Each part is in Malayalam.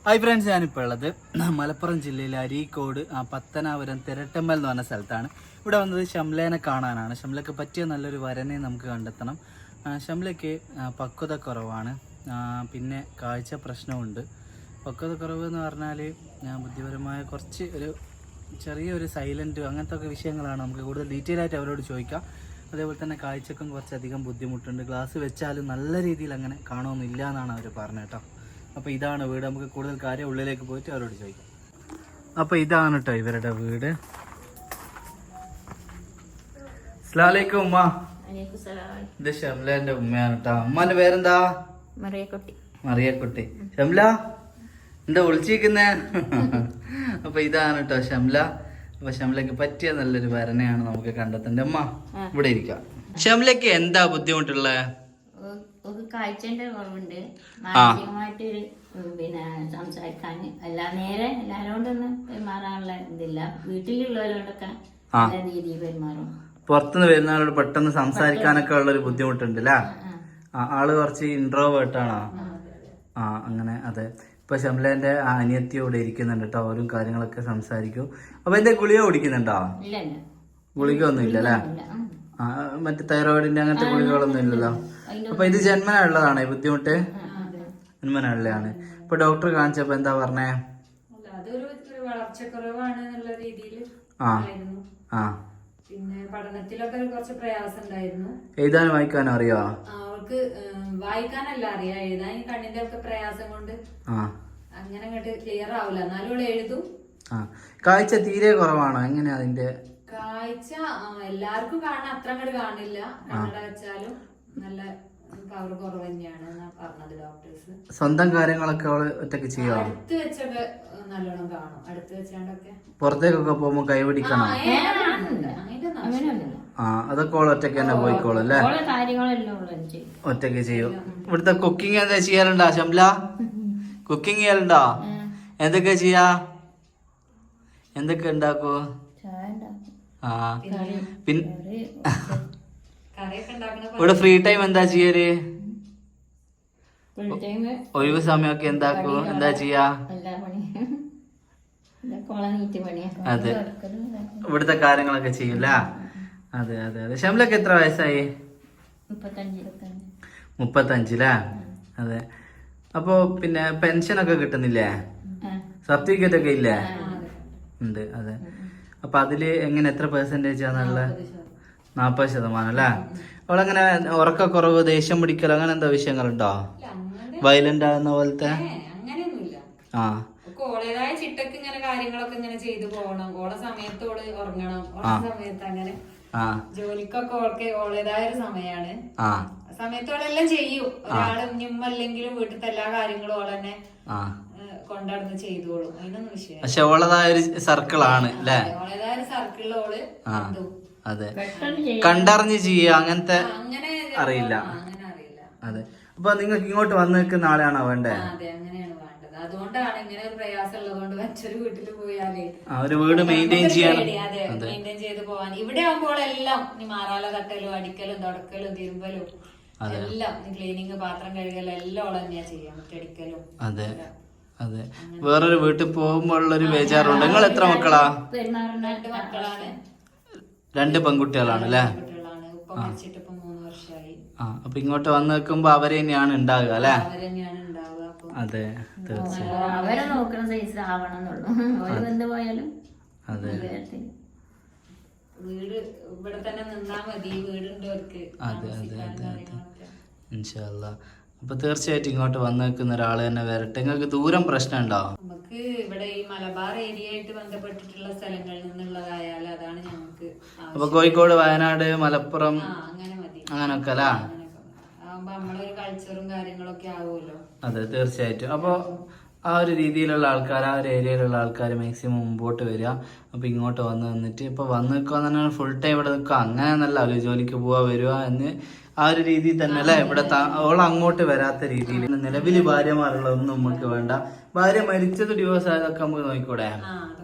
ഹായ് ഫ്രണ്ട്സ്, ഞാനിപ്പോൾ ഉള്ളത് മലപ്പുറം ജില്ലയിലെ അരീക്കോട് പത്തനാപുരം തിരട്ടമ്മൽ എന്ന് പറഞ്ഞ സ്ഥലത്താണ്. ഇവിടെ വന്നത് ഷംലേനെ കാണാനാണ്. ഷംലയ്ക്ക് പറ്റിയ നല്ലൊരു വരനെ നമുക്ക് കണ്ടെത്തണം. ഷംലയ്ക്ക് പക്വത കുറവാണ്, പിന്നെ കാഴ്ച പ്രശ്നമുണ്ട്. പക്വത കുറവ് എന്ന് പറഞ്ഞാൽ ബുദ്ധിപരമായ കുറച്ച് ചെറിയൊരു സൈലൻറ്റ് അങ്ങനത്തെ ഒക്കെ വിഷയങ്ങളാണ്. നമുക്ക് കൂടുതൽ ഡീറ്റെയിൽ ആയിട്ട് അവരോട് ചോദിക്കാം. അതേപോലെ തന്നെ കാഴ്ചക്കും കുറച്ചധികം ബുദ്ധിമുട്ടുണ്ട്. ഗ്ലാസ് വെച്ചാലും നല്ല രീതിയിൽ അങ്ങനെ കാണുമൊന്നുമില്ല എന്നാണ് അവർ പറഞ്ഞത് കേട്ടോ. അപ്പോൾ ഇതാണ് വീട്. നമുക്ക് കൂടുതൽ കാര്യം ഉള്ളിലേക്ക് പോയിട്ട് അവരോട് ചോദിക്കാം. അപ്പോൾ ഇതാണ് കേട്ടോ ഇവരുടെ വീട്. അസ്സലാമലൈക്കും ഉമ്മ. ഇത് ഷംലേന്റെ ഉമ്മയാണ് കേട്ടോ. ഉമ്മാന്റെ പേരെന്താ? മറിയക്കുട്ടി. ഷംല എന്താ വിളിച്ചിരിക്കുന്നേ? അപ്പൊ ഇതാണ് കേട്ടോ ഷംല. അപ്പൊ ഷംലക്ക് പറ്റിയ നല്ലൊരു വരനെയാണ് നമുക്ക് കണ്ടെത്തേണ്ടത്. അമ്മ ഇവിടെ ഇരിക്കാം. ഷംലക്ക് എന്താ ബുദ്ധിമുട്ടുള്ളത്? കാഴ്ചന്റെ കുറവുണ്ട്, മാനസികമായിട്ട് പിന്നെ സംസാരിക്കാൻ നേരെ എല്ലാരോണ്ടൊന്നും പെരുമാറാനുള്ള ഇതില്ല. വീട്ടിലുള്ളവരോടൊക്കെ നല്ല രീതിയിൽ പെരുമാറും. പുറത്തുനിന്ന് വരുന്നവരോട് പെട്ടെന്ന് സംസാരിക്കാനൊക്കെ ഉള്ളൊരു ബുദ്ധിമുട്ടുണ്ട് അല്ലേ? ആള് കുറച്ച് ഇൻട്രോവേർട്ടാണോ? അങ്ങനെ. അതെ. ഇപ്പൊ ഷംലേന്റെ അനിയത്തി ഇവിടെ ഇരിക്കുന്നുണ്ട് കേട്ടോ. ഓരോ കാര്യങ്ങളൊക്കെ സംസാരിക്കും. അപ്പൊ എന്റെ ഗുളിക കുടിക്കുന്നുണ്ടോ? ഗുളിക ഒന്നും ഇല്ലല്ലേ? മറ്റേ തൈറോയിഡിന്റെ അങ്ങനത്തെ ഗുളികകളൊന്നും ഇല്ലല്ലോ. അപ്പൊ ഇത് ജന്മന ഉള്ളതാണോ ഈ ബുദ്ധിമുട്ട്? ജന്മന ഉള്ളതാണ്. ഇപ്പൊ ഡോക്ടർ കാണിച്ചപ്പോ എന്താ പറഞ്ഞേ? വളർച്ചക്കുറവാണ് എന്നുള്ള രീതിയിൽ. പിന്നെ പഠനത്തിലൊക്കെ കുറച്ച് പ്രയാസം ഉണ്ടായിരുന്നു. എഴുതാനും വായിക്കാനും അറിയോ? അവൾക്ക് വായിക്കാനല്ല അറിയാം, എഴുതാൻ കണ്ണിന്റെ ഒക്കെ പ്രയാസം കൊണ്ട് അങ്ങനെ അങ്ങോട്ട് ക്ലിയർ ആവില്ല. എന്നാലും അവള് എഴുതും. കാഴ്ച തീരെ കുറവാണോ? എങ്ങനെയാ അതിന്റെ കാഴ്ച? എല്ലാവർക്കും കാണാൻ അത്ര അങ്ങോട്ട് കാണില്ല. കണ്ണട വെച്ചാലും നല്ല പവർ കുറവ് തന്നെയാണ് പറഞ്ഞത് ഡോക്ടേഴ്സ്. സ്വന്തം കാര്യങ്ങളൊക്കെ അവള് ഒറ്റക്ക് ചെയ്യോ? അടുത്ത് വെച്ചൊക്കെ നല്ലോണം കാണും. അടുത്ത് വെച്ചാണ്ടൊക്കെ. പുറത്തേക്കൊക്കെ പോകുമ്പോ കൈപിടിക്കണം. അതൊക്കെ ഓള് ഒറ്റക്ക് തന്നെ പോയിക്കോളും അല്ലേ? ഒറ്റക്ക് ചെയ്യും. ഇവിടുത്തെ കുക്കിംഗ് എന്താ ചെയ്യാറുണ്ടോ ഷംല? കുക്കിംഗ് ചെയ്യാറുണ്ടോ? എന്തൊക്കെ ചെയ്യാ? എന്തൊക്കെ ഉണ്ടാക്കൂ? പിന്നെ ഇവിടെ ഫ്രീ ടൈം എന്താ ചെയ്യല്? ഒഴിവ് സമയമൊക്കെ എന്താ ചെയ്യാ? അതെ, ഇവിടുത്തെ കാര്യങ്ങളൊക്കെ ചെയ്യൂല. അതെ അതെ അതെ. ഷംലക്ക് എത്ര വയസ്സായി? 35. അതെ. അപ്പൊ പിന്നെ പെൻഷനൊക്കെ കിട്ടുന്നില്ലേ? സർട്ടിഫിക്കറ്റ് ഒക്കെ ഇല്ലേ? ഉണ്ട്. അതെ. അപ്പൊ അതില് എങ്ങനെ എത്ര പെർസെന്റേജ് ആണുള്ള? 40% അല്ലേ? അവളങ്ങനെ ഉറക്കക്കുറവ്, ദേഷ്യം പിടിക്കൽ അങ്ങനെ എന്താ വിഷയങ്ങളുണ്ടോ? വയലന്റ് ആകുന്ന പോലത്തെ? ഓളേതായ ചിട്ടക്ക് ഇങ്ങനെ കാര്യങ്ങളൊക്കെ ഇങ്ങനെ ചെയ്തു പോകണം. ഓളെ സമയത്തോട് ഉറങ്ങണം. സമയത്ത് അങ്ങനെ ജോലിക്കൊക്കെ ഓൾക്ക് ഓളേതായ ഒരു സമയാണ്. സമയത്തോടെല്ലാം ചെയ്യും. ഒരാള് ഞമ്മല്ലെങ്കിലും വീട്ടിലത്തെ എല്ലാ കാര്യങ്ങളും ഓളെന്നെ കൊണ്ടടന്ന് ചെയ്തോളും. അതിനൊന്നും വിഷയം. പക്ഷെ ഓളതായ ഒരു സർക്കിളാണ് അല്ലേ? ഓളേതായ ഒരു സർക്കിളിൽ ഓള് അതെ, കണ്ടറിഞ്ഞ് ചെയ്യുക അങ്ങനത്തെ അറിയില്ല. അങ്ങനെ അറിയില്ല. അതെ. അപ്പൊ നിങ്ങൾക്ക് ഇങ്ങോട്ട് വന്ന് നിൽക്കുന്ന ആളെയാണോ വേണ്ടേ? അതെ, അങ്ങനെയാണ് വേണ്ടത്. അതുകൊണ്ടാണ് ഇങ്ങനെ ഒരു പ്രയാസം ഉള്ളതുകൊണ്ട് മറ്റൊരു വീട്ടിൽ പോയാലേ ഒരു വീട് മെയിൻറ്റെയിൻ ചെയ്യണം. അതെ, മെയിൻറ്റെയിൻ ചെയ്ത് പോവാൻ. ഇവിടെ ആകുമ്പോൾ എല്ലാം മാറാല തട്ടലും അടിക്കലും തുടക്കലും തിരുമ്പലും എല്ലാം, ക്ലീനിങ്, പാത്രം കഴുകലും എല്ലാം ഓള് തന്നെയാ ചെയ്യാം. മുറ്റടിക്കലും. അതെ അതെ. വേറൊരു വീട്ടിൽ പോകുമ്പോൾ ഉള്ളൊരു ബേജാറുണ്ട്. നിങ്ങൾ എത്ര മക്കളാ? 2 മക്കളാണ്. 2 പെൺകുട്ടികളാണ് അല്ലേ? ഉപ്പ മരിച്ചിട്ട് ഇപ്പൊ 3 വർഷമായി. അപ്പൊ ഇങ്ങോട്ട് വന്ന് നിൽക്കുമ്പോ അവര് തന്നെയാണ് ഉണ്ടാവുക അല്ലെ? അവരെന്നെയാണ് ഉണ്ടാവുക. അതെ, തീർച്ചയായും. അവരെ നോക്കുന്ന സൈസ് ആവണമെന്നുള്ളൂ. പോയാലും അതെ. വീട് ഇവിടെ തന്നെ നിന്നാ മതി. വീടുണ്ട് അവർക്ക്. അതെ അതെ അതെ അതെ. ഇൻഷാ അല്ലാഹ്. അപ്പൊ തീർച്ചയായിട്ടും ഇങ്ങോട്ട് വന്ന് നിൽക്കുന്ന ഒരാള് തന്നെ വരട്ടെ. നിങ്ങൾക്ക് ദൂരം പ്രശ്നം ഉണ്ടോ? നമുക്ക് ഇവിടെ ഈ മലബാർ ഏരിയ ആയിട്ട് ബന്ധപ്പെട്ടിട്ടുള്ള സ്ഥലങ്ങളിൽ നിന്നുള്ളതായാലും അതാണ് ഞങ്ങൾക്ക്. അപ്പൊ കോഴിക്കോട്, വയനാട്, മലപ്പുറം അങ്ങനെ മതി. അങ്ങനൊക്കെ അല്ലേ? ആവുമ്പോ നമ്മളൊരു കൾച്ചറും കാര്യങ്ങളൊക്കെ ആവുമല്ലോ. അതെ, തീർച്ചയായിട്ടും. അപ്പൊ ആ ഒരു രീതിയിലുള്ള ആൾക്കാർ, ആ ഒരു ഏരിയയിലുള്ള ആൾക്കാർ മാക്സിമം മുമ്പോട്ട് വരിക. അപ്പൊ ഇങ്ങോട്ട് വന്ന് നിന്നിട്ട് ഇപ്പൊ വന്ന് നിൽക്കുക എന്ന് പറഞ്ഞാൽ ഫുൾ ടൈം ഇവിടെ നിൽക്കുക അങ്ങനെ നല്ല ജോലിക്ക് പോവാ വരിക എന്ന് ആ ഒരു രീതിയിൽ തന്നെ അല്ലെ? ഇവിടെ ഓൾ അങ്ങോട്ട് വരാത്ത രീതിയിൽ. നിലവിൽ ഭാര്യമാരുള്ളതൊന്നും നമുക്ക് വേണ്ട. ഭാര്യ മരിച്ചത് ഡിവോഴ്സ് ആയതൊക്കെ നമുക്ക് നോക്കിക്കൂടെ?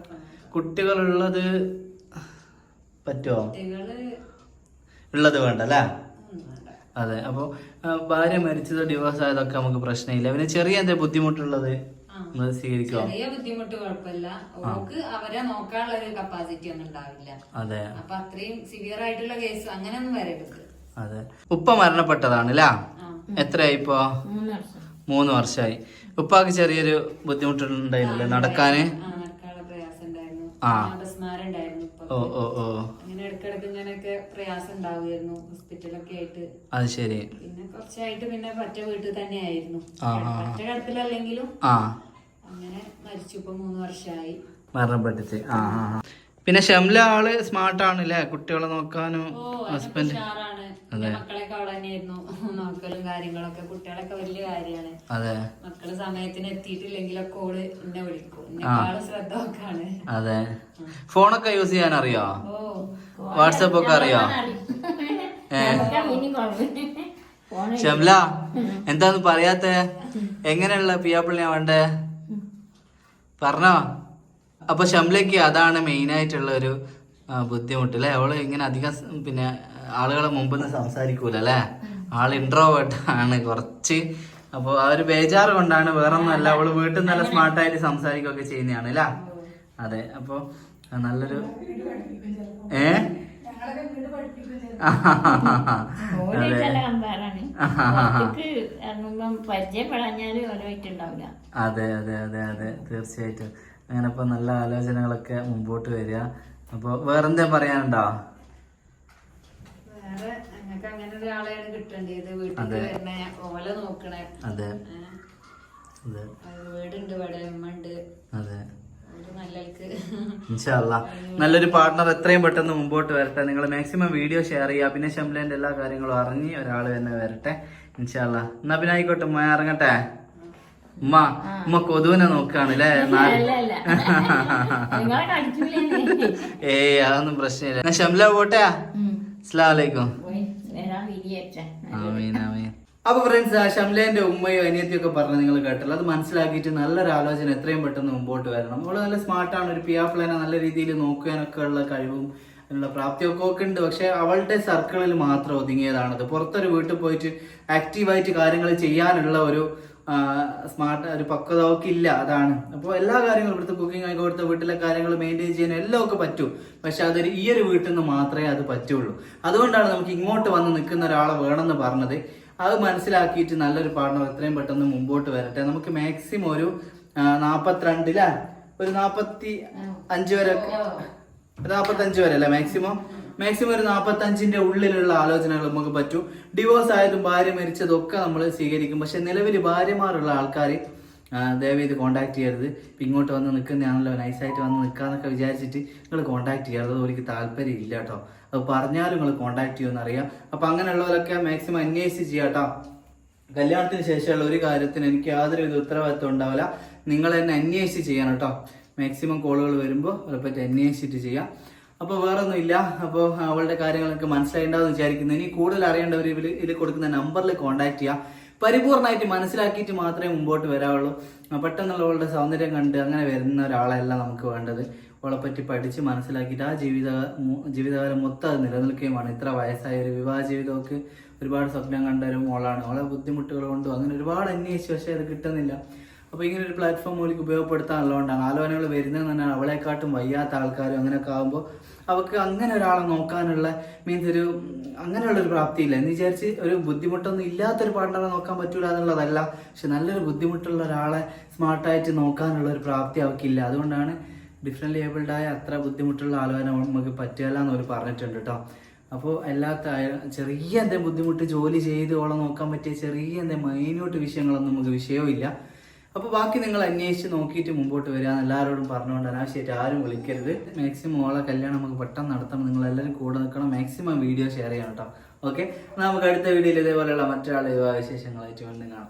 കുട്ടികളുള്ളത് പറ്റുമോ? ഉള്ളത് വേണ്ട അല്ലേ? അതെ. അപ്പോൾ ഭാര്യ മരിച്ചതോ ഡിവോഴ്സ് ആയതൊക്കെ നമുക്ക് പ്രശ്നമില്ല. പിന്നെ ചെറിയ എന്താ ബുദ്ധിമുട്ടുള്ളത്? നിങ്ങൾ സ്വീകരിക്കോ? ചെറിയ ബുദ്ധിമുട്ട് കുഴപ്പമില്ല. ഓക്ക് അവരെ നോക്കാനുള്ള ഒരു കപ്പാസിറ്റി ഒന്നും ഉണ്ടാവില്ല. അതെ. അപ്പൊ അത്രയും സിവിയർ ആയിട്ടുള്ള കേസ് അങ്ങനെയൊന്നും വരരുത്. അതെ. ഉപ്പ മരണപ്പെട്ടതാണ് അല്ലേ? എത്രയായി ഇപ്പോ? 3 വർഷമായി. ഉപ്പാക്ക് ചെറിയൊരു ബുദ്ധിമുട്ടുണ്ടായിരുന്നില്ലേ നടക്കാന്? നടക്കാനുള്ള പ്രയാസം ഉണ്ടായിരുന്നു. ആ. അപസ്മാരം ഉണ്ടായിരുന്നു. ഓ ഓ ഓ. അങ്ങനെ ഇടക്കിടക്ക് ഇങ്ങനെയൊക്കെ പ്രയാസം ഉണ്ടാവുമായിരുന്നു ഹോസ്പിറ്റലൊക്കെ ആയിട്ട്. അത് ശരി. പിന്നെ കുറച്ചായിട്ട് പിന്നെ പറ്റ വീട്ടിൽ തന്നെ ആയിരുന്നു. പറ്റ കിടപ്പിലല്ലെങ്കിലും അങ്ങനെ മരിച്ചു. ഇപ്പൊ 3 വർഷമായി മരണപ്പെട്ടിട്ട്. പിന്നെ ഷംല ആള് സ്മാർട്ടാണ് അല്ലേ? കുട്ടികളെ നോക്കാനും ഹസ്ബൻഡ് മക്കളെയൊക്കെ അവളെ തന്നെയായിരുന്നു നോക്കലും കാര്യങ്ങളൊക്കെ. കുട്ടികളൊക്കെ വലിയ കാര്യമാണ്. അതെ. മക്കള് സമയത്തിന് എത്തിയിട്ടില്ലെങ്കിലൊക്കെ ഓള് എന്നെ വിളിക്കും. എന്നെക്കാള് ശ്രദ്ധ നോക്കാണ്. അതെ. ഫോണൊക്കെ യൂസ് ചെയ്യാൻ അറിയോ? വാട്സപ്പ് ഒക്കെ അറിയോ? ഷംല എന്താന്ന് പറയാത്ത? എങ്ങനെയുള്ള പിയാപ്പിളിയാ വേണ്ടേ പറഞ്ഞോ? അപ്പൊ ഷംലയ്ക്ക് അതാണ് മെയിൻ ആയിട്ടുള്ള ഒരു ബുദ്ധിമുട്ട് അല്ലെ? അവള് ഇങ്ങനെ അധികം പിന്നെ ആളുകളെ മുമ്പിൽ സംസാരിക്കൂല അല്ലെ? ആള് ഇൻട്രോവേർട്ട് ആണ് കുറച്ച്. അപ്പൊ ആ ഒരു ബേജാറ് കൊണ്ടാണ്, വേറൊന്നുമല്ല. അവള് വീട്ടിൽ നല്ല സ്മാർട്ടായിട്ട് സംസാരിക്കുകയൊക്കെ ചെയ്യുന്നതാണ് അല്ലേ? അതെ. അപ്പൊ നല്ലൊരു അതെ അതെ അതെ അതെ തീർച്ചയായിട്ടും. അങ്ങനെ ഇപ്പൊ നല്ല ആലോചനകളൊക്കെ മുമ്പോട്ട് വരിക. അപ്പൊ വേറെന്താ പറയാനുണ്ടോ? വേറെ ഞങ്ങൾക്ക് അങ്ങനെ ഒരാളെയാണ് കിട്ടേണ്ടത്. വീട്ടിൽ വരണേ, ഓലെ നോക്കണേ. അതെ അതെ. വീടുണ്ട് ഇവിടെ, ഉമ്മ ഉണ്ട്. അതെ. ഇൻഷാ അല്ലാഹ് നല്ലൊരു പാർട്ണർ എത്രയും പെട്ടെന്ന് മുമ്പോട്ട് വരട്ടെ. നിങ്ങൾ മാക്സിമം വീഡിയോ ഷെയർ ചെയ്യുക. പിന്നെ ഷംലേന്റെ എല്ലാ കാര്യങ്ങളും അറിഞ്ഞ് ഒരാൾ തന്നെ വരട്ടെ ഇൻഷാ അല്ലാഹ്. എന്നാ പിന്നെ ആയിക്കോട്ടെ, ഉമ്മ ഇറങ്ങട്ടെ. ഉമ്മ കൊതുവിനെ നോക്കാണ് അല്ലേ? ഏയ് അതൊന്നും പ്രശ്നമില്ല. ഷംല പോട്ടെ. അസ്സലാമു അലൈക്കും. ആമീൻ ആമീൻ. അപ്പൊ ഫ്രണ്ട്സ്, ഷംലേന്റെ ഉമ്മയും അനിയത്തിയും ഒക്കെ പറഞ്ഞ് നിങ്ങൾ കേട്ടല്ലോ. അത് മനസ്സിലാക്കിയിട്ട് നല്ലൊരു ആലോചന എത്രയും പെട്ടെന്ന് മുമ്പോട്ട് വരണം. അവള് നല്ല സ്മാർട്ടാണ്. ഒരു പിയാപ്പിളനെ നല്ല രീതിയിൽ നോക്കാനൊക്കെ ഉള്ള കഴിവും ഉള്ള പ്രാപ്തിയൊക്കെ ഒക്കെ ഉണ്ട്. പക്ഷെ അവളുടെ സർക്കിളിൽ മാത്രം ഒതുങ്ങിയതാണത്. പുറത്തൊരു വീട്ടിൽ പോയിട്ട് ആക്റ്റീവായിട്ട് കാര്യങ്ങൾ ചെയ്യാനുള്ള ഒരു സ്മാർട്ട് ഒരു പക്വത ഒക്കെ ഇല്ല. അതാണ്. അപ്പോൾ എല്ലാ കാര്യങ്ങളും ഇവിടുത്തെ കുക്കിംഗ് ആയിക്കോട്ടെ, വീട്ടിലെ കാര്യങ്ങൾ മെയിൻറ്റെയിൻ ചെയ്യാൻ എല്ലാം ഒക്കെ പറ്റും. പക്ഷെ അതൊരു ഈ ഒരു വീട്ടിൽ നിന്ന് മാത്രമേ അത് പറ്റുള്ളൂ. അതുകൊണ്ടാണ് നമുക്ക് ഇങ്ങോട്ട് വന്ന് നിൽക്കുന്ന ഒരാളെ വേണമെന്ന് പറഞ്ഞത്. അത് മനസ്സിലാക്കിയിട്ട് നല്ലൊരു പാർട്ണർ എത്രയും പെട്ടെന്ന് മുമ്പോട്ട് വരട്ടെ. നമുക്ക് മാക്സിമം ഒരു 42 ഒരു 45 വരെ, 45 വരെ അല്ലേ മാക്സിമം ഒരു 45ന്റെ ഉള്ളിലുള്ള ആലോചനകൾ നമുക്ക് പറ്റും. ഡിവോഴ്സ് ആയതും ഭാര്യ മരിച്ചതൊക്കെ നമ്മൾ സ്വീകരിക്കും. പക്ഷെ നിലവിൽ ഭാര്യമാരുള്ള ആൾക്കാർ ദയവ് ഇത് കോൺടാക്ട് ചെയ്യരുത്. ഇപ്പം ഇങ്ങോട്ട് വന്ന് നിൽക്കുന്നതാണല്ലോ, നൈസായിട്ട് വന്ന് നിൽക്കാന്നൊക്കെ വിചാരിച്ചിട്ട് നിങ്ങൾ കോൺടാക്ട് ചെയ്യരുത്. എനിക്ക് താല്പര്യം ഇല്ല കേട്ടോ. അത് പറഞ്ഞാലും നിങ്ങൾ കോൺടാക്ട് ചെയ്യുമെന്ന് അറിയാം. അപ്പം അങ്ങനെയുള്ളവരൊക്കെ മാക്സിമം അന്വേഷിച്ച് ചെയ്യാം കേട്ടോ. കല്യാണത്തിന് ശേഷമുള്ള ഒരു കാര്യത്തിന് എനിക്ക് യാതൊരു വിധ ഉത്തരവാദിത്വം ഉണ്ടാവില്ല. നിങ്ങൾ തന്നെ അന്വേഷിച്ച് ചെയ്യണം കേട്ടോ. മാക്സിമം കോളുകൾ വരുമ്പോൾ അവരെപ്പറ്റി അന്വേഷിച്ചിട്ട് ചെയ്യാം. അപ്പോൾ വേറൊന്നും ഇല്ല. അപ്പോൾ അവളുടെ കാര്യങ്ങളൊക്കെ മനസ്സിലായിട്ടുണ്ടാവും വിചാരിക്കുന്നു. ഇനി കൂടുതൽ അറിയേണ്ടവർ ഇതിൽ കൊടുക്കുന്ന നമ്പറിൽ കോൺടാക്ട് ചെയ്യാം. പരിപൂർണമായിട്ട് മനസ്സിലാക്കിയിട്ട് മാത്രമേ മുമ്പോട്ട് വരാവുള്ളൂ. പെട്ടെന്നുള്ള അവളുടെ സൗന്ദര്യം കണ്ട് അങ്ങനെ വരുന്ന ഒരാളെല്ലാം നമുക്ക് വേണ്ടത്. അവളെ പറ്റി പഠിച്ച് മനസ്സിലാക്കിയിട്ട് ആ ജീവിതകാലം മൊത്തം അത് നിലനിൽക്കുകയുമാണ്. ഇത്ര വയസ്സായ ഒരു വിവാഹ ജീവിതമൊക്കെ ഒരുപാട് സ്വപ്നം കണ്ട ഒരു മോളാണ്. അവളെ ബുദ്ധിമുട്ടുകൾ കൊണ്ടും അങ്ങനെ ഒരുപാട് അന്വേഷിച്ചു, പക്ഷേ അത് കിട്ടുന്നില്ല. അപ്പോൾ ഇങ്ങനെ ഒരു പ്ലാറ്റ്ഫോം അവൾക്ക് ഉപയോഗപ്പെടുത്താനുള്ളതുകൊണ്ടാണ് ആലോചനകൾ വരുന്നതെന്ന് പറഞ്ഞാൽ അവളെക്കാട്ടും വയ്യാത്ത ആൾക്കാരും അങ്ങനെയൊക്കെ ആകുമ്പോൾ അവൾക്ക് അങ്ങനെ ഒരാളെ നോക്കാനുള്ള ഒരു അങ്ങനെയുള്ളൊരു പ്രാപ്തിയില്ല എന്ന് വിചാരിച്ച് ഒരു ബുദ്ധിമുട്ടൊന്നും ഇല്ലാത്തൊരു പാർട്ണറെ നോക്കാൻ പറ്റൂല എന്നുള്ളതല്ല. പക്ഷെ നല്ലൊരു ബുദ്ധിമുട്ടുള്ള ഒരാളെ സ്മാർട്ടായിട്ട് നോക്കാനുള്ള ഒരു പ്രാപ്തി അവൾക്കില്ല. അതുകൊണ്ടാണ് ഡിഫറെൻ്റ് ഏബിൾഡായ അത്ര ബുദ്ധിമുട്ടുള്ള ആലോചന നമുക്ക് പറ്റില്ല എന്ന് അവർ പറഞ്ഞിട്ടുണ്ട് കേട്ടോ. അപ്പോൾ എല്ലാത്ത ചെറിയ എന്തെങ്കിലും ബുദ്ധിമുട്ട് ജോലി ചെയ്ത് ഓളെ നോക്കാൻ പറ്റിയ ചെറിയ എന്തെങ്കിലും മൈന്യൂട്ട് വിഷയങ്ങളൊന്നും നമുക്ക് വിഷയവും ഇല്ല. അപ്പോൾ ബാക്കി നിങ്ങൾ അന്വേഷിച്ച് നോക്കിയിട്ട് മുമ്പോട്ട് വരിക എന്ന് എല്ലാവരോടും പറഞ്ഞുകൊണ്ട് അനാവശ്യമായിട്ട് ആരും വിളിക്കരുത്. മാക്സിമം ഓളെ കല്യാണം നമുക്ക് പെട്ടെന്ന് നടത്തണം. നിങ്ങളെല്ലാവരും കൂടെ നിൽക്കണം. മാക്സിമം വീഡിയോ ഷെയർ ചെയ്യണം കേട്ടോ. ഓക്കെ, നമുക്ക് അടുത്ത വീഡിയോയിൽ ഇതേപോലെയുള്ള മറ്റൊരാളെ വിവാഹ വിശേഷങ്ങളായിട്ട് വീണ്ടും കാണാം.